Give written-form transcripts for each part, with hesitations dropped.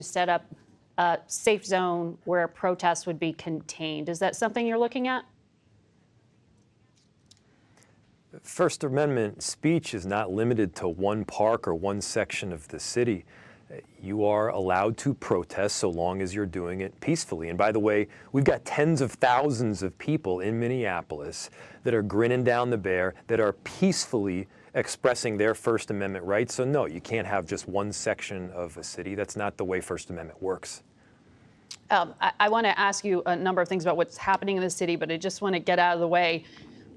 set up a safe zone where protests would be contained. Is that something you're looking at? First Amendment speech is not limited to one park or one section of the city. You are allowed to protest so long as you're doing it peacefully. And by the way, we've got tens of thousands of people in Minneapolis that are grinning down the bear, that are peacefully expressing their First Amendment rights. So no, you can't have just one section of a city. That's not the way First Amendment works. I want to ask you a number of things about what's happening in the city, but I just want to get out of the way.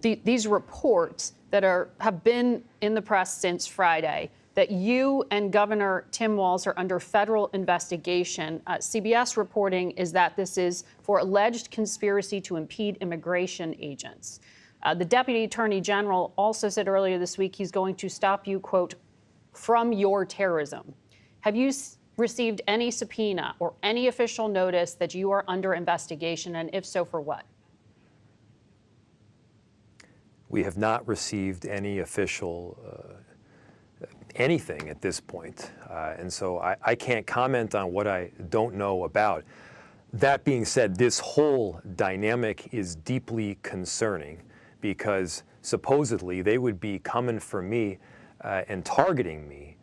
These reports that have been in the press since Friday, that you and Governor Tim Walz are under federal investigation. CBS reporting is that this is for alleged conspiracy to impede immigration agents. The Deputy Attorney General also said earlier this week he's going to stop you, quote, from your terrorism. Have you received any subpoena or any official notice that you are under investigation, and if so, for what? We have not received any official anything at this point. And so I can't comment on what I don't know about. That being said, this whole dynamic is deeply concerning because supposedly they would be coming for me and targeting me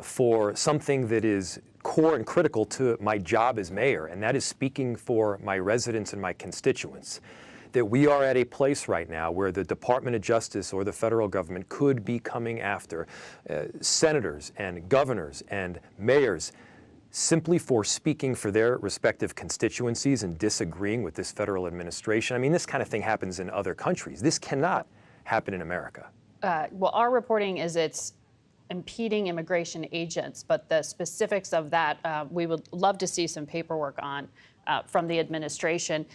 for something that is core and critical to my job as mayor, and that is speaking for my residents and my constituents. That we are at a place right now where the Department of Justice or the federal government could be coming after senators and governors and mayors simply for speaking for their respective constituencies and disagreeing with this federal administration. I mean, this kind of thing happens in other countries. This cannot happen in America. Well, our reporting is it's impeding immigration agents, but the specifics of that, we would love to see some paperwork on from the administration.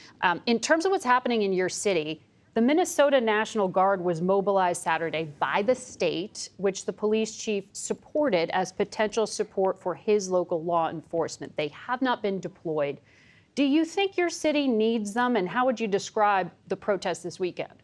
In terms of what's happening in your city, the Minnesota National Guard was mobilized Saturday by the state, which the police chief supported as potential support for his local law enforcement. They have not been deployed. Do you think your city needs them, and how would you describe the protest this weekend?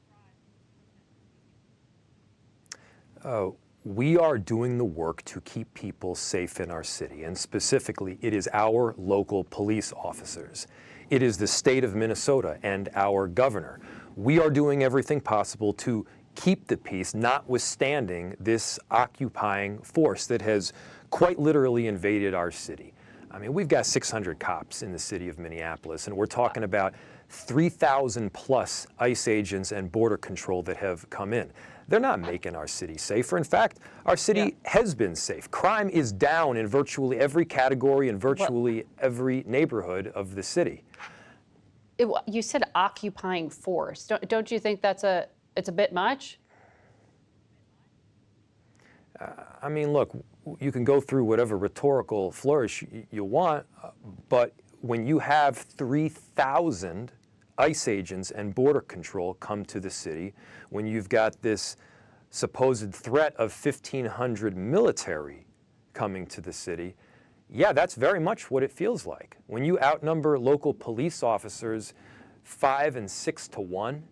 We are doing the work to keep people safe in our city, and specifically, it is our local police officers. It is the state of Minnesota and our governor. We are doing everything possible to keep the peace, notwithstanding this occupying force that has quite literally invaded our city. I mean, we've got 600 cops in the city of Minneapolis, and we're talking about 3,000 plus ICE agents and border control that have come in. They're not making our city safer. In fact, our city has been safe. Crime is down in virtually every category and virtually every neighborhood of the city. You said occupying force. Don't you think it's a bit much? I mean, look, you can go through whatever rhetorical flourish you want, but when you have 3,000 ICE agents and border control come to the city, when you've got this supposed threat of 1,500 military coming to the city, yeah, that's very much what it feels like. When you outnumber local police officers 5 and 6 to 1,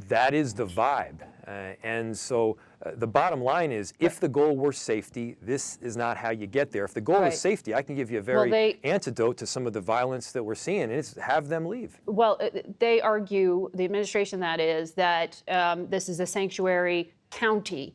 that is the vibe. And so the bottom line is, if the goal were safety, this is not how you get there. If the goal is safety, I can give you a very antidote to some of the violence that we're seeing, and it's have them leave. Well, they argue, the administration that is, that this is a sanctuary county